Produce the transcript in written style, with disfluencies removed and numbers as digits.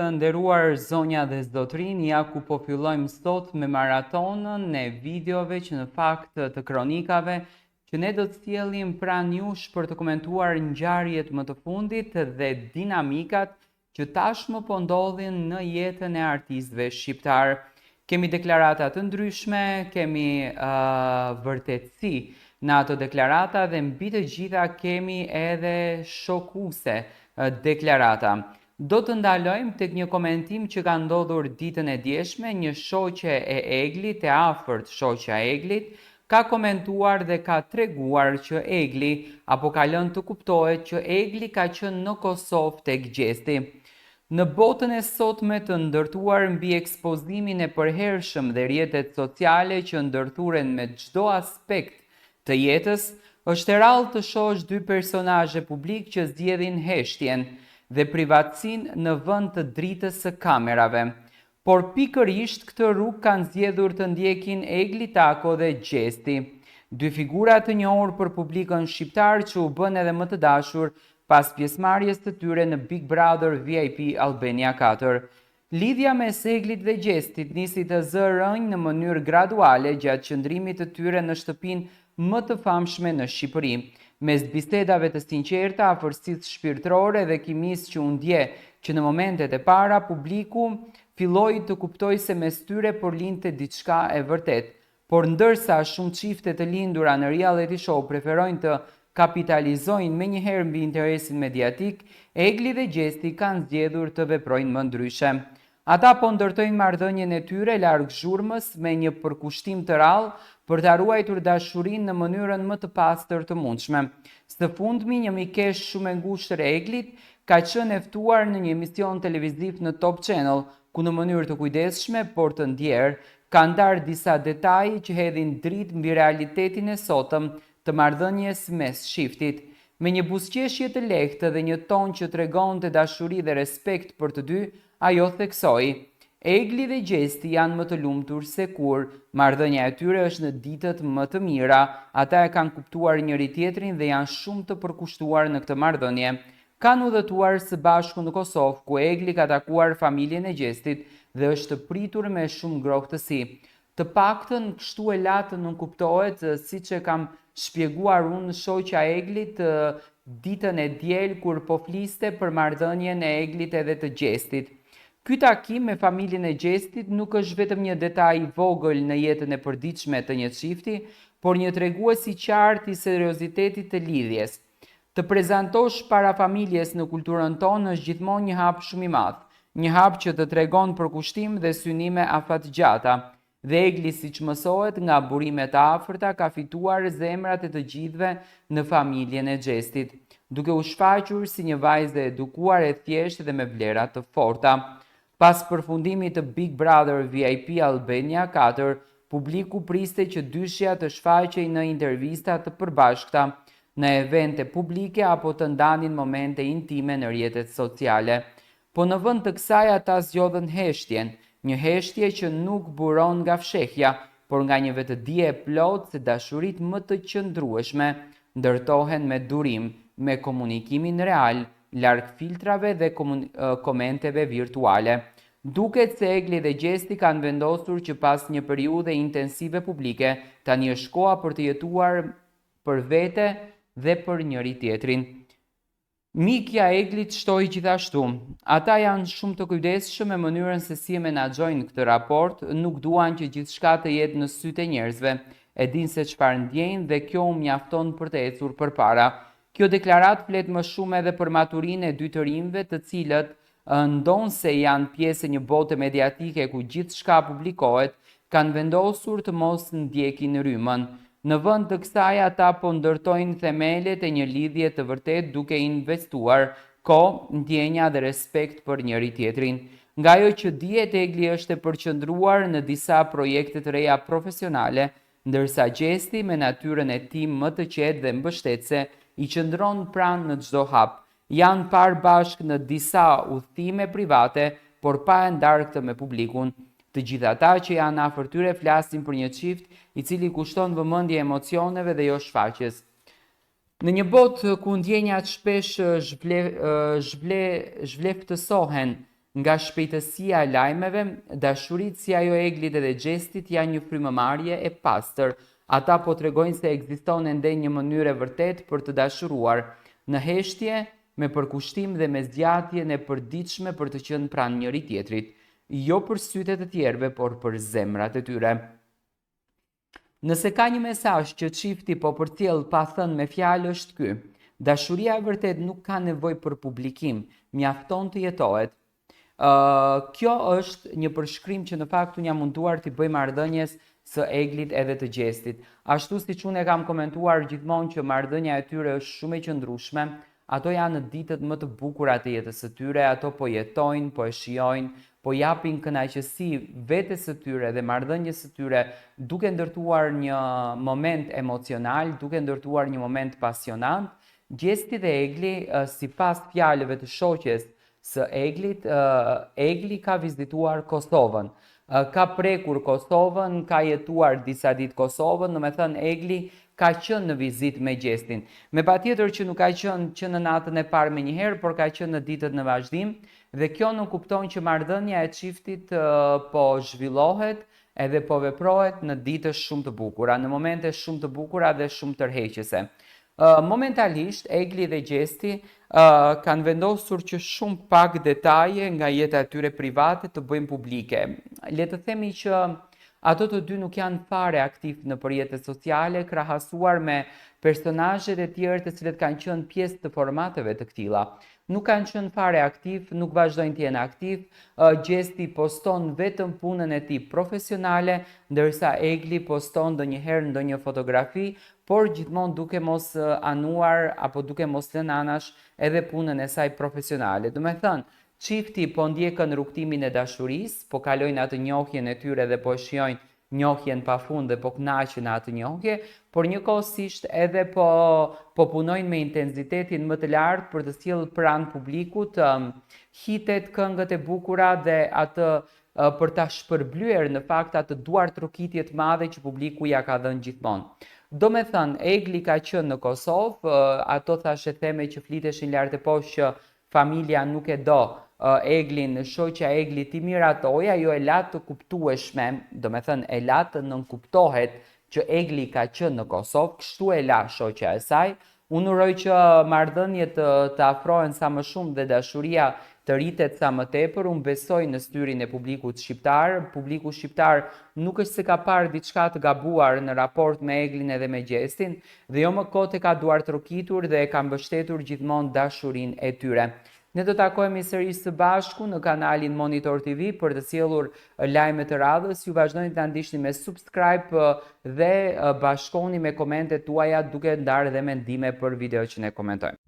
të nderuar zonja dhe zotrin, ja ku po fillojmë sot me maratonën e videove që në fakt të kronikave që ne do të sjellim pranë jush për të komentuar ngjarjet më të fundit dhe dinamikat që tashmë po ndodhin në jetën e artistëve shqiptar. Kemi deklarata të ndryshme, kemi vërtetësi në ato deklarata dhe mbi të gjitha kemi edhe shokuese deklarata. Do të ndalojmë tek një komentim që ka ndodhur ditën e djeshme. Një shoqe e Eglit, e afërt shoqja e Eglit, ka komentuar dhe ka treguar që Egli, apo ka lënë të kuptohet që Egli ka qenë në Kosovë tek Gjesti. Në botën e sotme të ndërtuar mbi ekspozimin e përhershëm dhe rrjetet sociale që ndërthuren me çdo aspekt të jetës, është e rrallë të shohësh dy personazhe publik që zgjedhin heshtjen dhe privatësinë në vend të dritës së kamerave. Por pikërisht këtë rrugë kanë zgjedhur të ndjekin Egli Tako dhe Gjesti, dy figura të njohur për publikun shqiptar që u bën edhe më të dashur pas pjesëmarrjes të tyre në Big Brother VIP Albania 4. Lidhja mes Eglit dhe Gjestit nisi të zë rënjë në mënyrë graduale gjatë qëndrimit të tyre në shtëpinë më të famshme në Shqipëri. Mes bisedave të sinqerta, afërsisë shpirtërore dhe kimisë që u ndje që në momentet e para publiku filloi të kuptojë se mes tyre po lindte diçka e vërtet. Por ndërsa shumë çifte të lindura në reality show preferojnë të kapitalizojnë menjëherë mbi interesin mediatik, Egli dhe Gjesti kanë zgjedhur të veprojnë më ndryshe. Ata po ndërtojnë marrëdhënien e tyre larg zhurmës me një përkushtim të rrallë për ta ruajtur dashurinë në mënyrën më të pastër të mundshme. Së fundmi, një mikesh shumë e ngushtë e Eglit ka qenë e ftuar në një emision televiziv në Top Channel, ku në mënyrë të kujdesshme por të ndjerë ka ndarë disa detaje që hedhin dritë mbi realitetin e sotëm të marrëdhënies mes shiftit. Me një buzëqeshje të lehtë dhe një ton që tregonte dashuri dhe respekt për të dy, ajo theksoi: Egli dhe Gjesti janë më të lumtur se kur, marrëdhënia e tyre është në ditët më të mira, ata e kanë kuptuar njëri tjetrin dhe janë shumë të përkushtuar në këtë marrëdhënie. Kanë udhëtuar së bashku në Kosovë, ku Egli ka takuar familjen e Gjestit dhe është pritur me shumë ngrohtësi. Të paktën kështu e latë nuk kuptohet, siç e kam shpjeguar unë shoqja e Eglit ditën e diel kur po fliste për marrëdhënien e Eglit edhe të Gjestit. Ky takim me familjen e Gjestit nuk është vetëm një detaj i vogël në jetën e përditshme të një çifti, por një tregues i qartë i seriozitetit të lidhjes. Të prezantosh para familjes në kulturën tonë është gjithmonë një hap shumë i madh, një hap që të tregon përkushtim dhe synime afatgjata. Dhe Egli, siç mësohet nga burimet e afërta, ka fituar zemrat e të gjithëve në familjen e Gjestit, duke u shfaqur si një vajzë e edukuar, e thjeshtë dhe me vlera të forta. Pas përfundimit të Big Brother VIP Albania 4, publiku priste që dyshja të shfaqej në intervista të përbashkëta, në evente publike apo të ndanin momente intime në rrjetet sociale. Po në vend të kësaj ata zgjodhen heshtjen, një heshtje që nuk buron nga fshehja, por nga një vetëdije e plotë se dashuritë më të qëndrueshme ndërtohen me durim, me komunikimin real, larg filtrave dhe komenteve virtuale. Duket se Egli dhe Gjesti kanë vendosur që pas një periudhe intensive publike, tani është koha për të jetuar për vete dhe për njëri tjetrin. Mikja e Eglit shtoi gjithashtu: ata janë shumë të kujdesshëm me mënyrën se si e menaxhojnë këtë raport, nuk duan që gjithçka të jetë në sytë e njerëzve, e dinë se çfarë ndjejnë dhe kjo u mjafton për të ecur përpara. Kjo deklarat flet më shumë edhe për maturinë e dy të rinjve, të cilët ndonse janë pjesë e një bote mediatike ku gjithçka publikohet, kanë vendosur të mos ndjekin rrymën. Në vend të kësaj ata po ndërtojnë themelet e një lidhje të vërtet duke investuar kohë, ndjenja dhe respekt për njëri tjetrin. Nga ajo që dihet, Egli është e përqendruar në disa projekte të reja profesionale, ndërsa Gjesti me natyrën e tij më të qetë dhe mbështetëse i qëndron pranë në çdo hap. Janë parë bashkë në disa udhëtime private, por pa e ndarë këtë me publikun. Të gjithë ata që janë afër tyre flasin për një çift i cili kushton vëmendje emocioneve dhe jo shfaqjes. Në një botë ku ndjenjat shpesh zhvleftësohen Nga shpejtësia e lajmeve, dashuritë si ajo e Eglit edhe Xhestit janë një frymëmarrje e pastër. Ata po tregojnë se ekziston ende një mënyrë e vërtetë për të dashuruar, në heshtje, me përkushtim dhe me zgjatjen e përditshme për të qenë pranë njëri tjetrit, jo për sytet e tjerëve, por për zemrat e tyre. Nëse ka një mesazh që çifti po përcjell pa thënë me fjalë është ky: dashuria e vërtet nuk ka nevojë për publikim, mjafton të jetohet. Kjo është një përshkrim që në fakt unë jam munduar t'i bëj marrëdhënies së Eglit edhe të Xhestit. Ashtu siç unë e kam komentuar gjithmonë që marrëdhënia e tyre është shumë e qëndrueshme, ato janë në ditët më të bukura të jetës së tyre, ato po jetojnë, po e shijojnë, po japin kënaqësi vetes së tyre dhe marrëdhënies së tyre, duke ndërtuar një moment emocional, duke ndërtuar një moment pasionant. Xhesti dhe Egli, sipas fjalëve të shoqes së Eglit, Egli ka vizituar Kosovën, ka prekur Kosovën, ka jetuar disa ditë Kosovën, domethënë Egli ka qenë në vizitë me Xhestin. Me patjetër që nuk ka qenë që në natën e parë menjëherë, por ka qenë në ditët në vazhdim, dhe kjo nuk kupton që marrëdhënia e çiftit po zhvillohet edhe po veprohet në ditë shumë të bukura, në momente shumë të bukura dhe shumë tërheqëse. Momentalisht, Egli dhe Xhesti kanë vendosur që shumë pak detaje nga jeta e tyre private të bëjnë publike. Le të themi që ato të dy nuk janë fare aktiv në përjetët sociale, krahasuar me personazhet e tjerë të cilët kanë qenë pjesë të formateve të këtilla. Nuk kanë qenë fare aktiv, nuk vazhdojnë të jenë aktiv, Xhesti poston vetëm punën e tij profesionale, ndërsa Egli poston ndonjëherë ndonjë fotografi, por gjithmonë duke mos anuar apo duke mos lënë anash edhe punën e saj profesionale. Do me thënë, çifti po ndjekën rrugtimin e dashurisë, po kalojnë atë njohjen e tyre dhe po shijojnë njohjen pafund dhe po kënaqen atë njohje, por njëkohësisht edhe po punojnë me intensitetin më të lartë për të sjellë pranë publikut hitet, këngët e bukura dhe atë për ta shpërblyer në fakt atë duartrokitje të madhe që publiku ja ka dhënë gjithmonë. Do me thënë, Egli ka qenë në Kosovë, ato thashe theme që fliteshin lart e poshtë që familja nuk e do Eglin, shoqja e Eglit i miratoi, ajo e la të kuptueshme, do me thënë e la të nënkuptohet që Egli ka qenë në Kosovë, kështu e la shoqja e saj. Unë uroj që marrëdhëniet të afrohen sa më shumë dhe dashuria të rritet sa më tepër. Unë besoj në styrin e publikut shqiptar. Publiku shqiptar nuk është se ka parë diçka të gabuar në raport me Eglin edhe me Xhestin, dhe jo më kot e ka duartrokitur dhe e ka mbështetur gjithmonë dashurinë e tyre. Ne do takohemi sërish së bashku në kanalin Monitor TV për të sjellur lajme të radhës. Ju vazhdoni të na ndiqni me subscribe dhe bashkoni me komentet tuaja duke ndarë dhe mendime për video që ne komentojmë.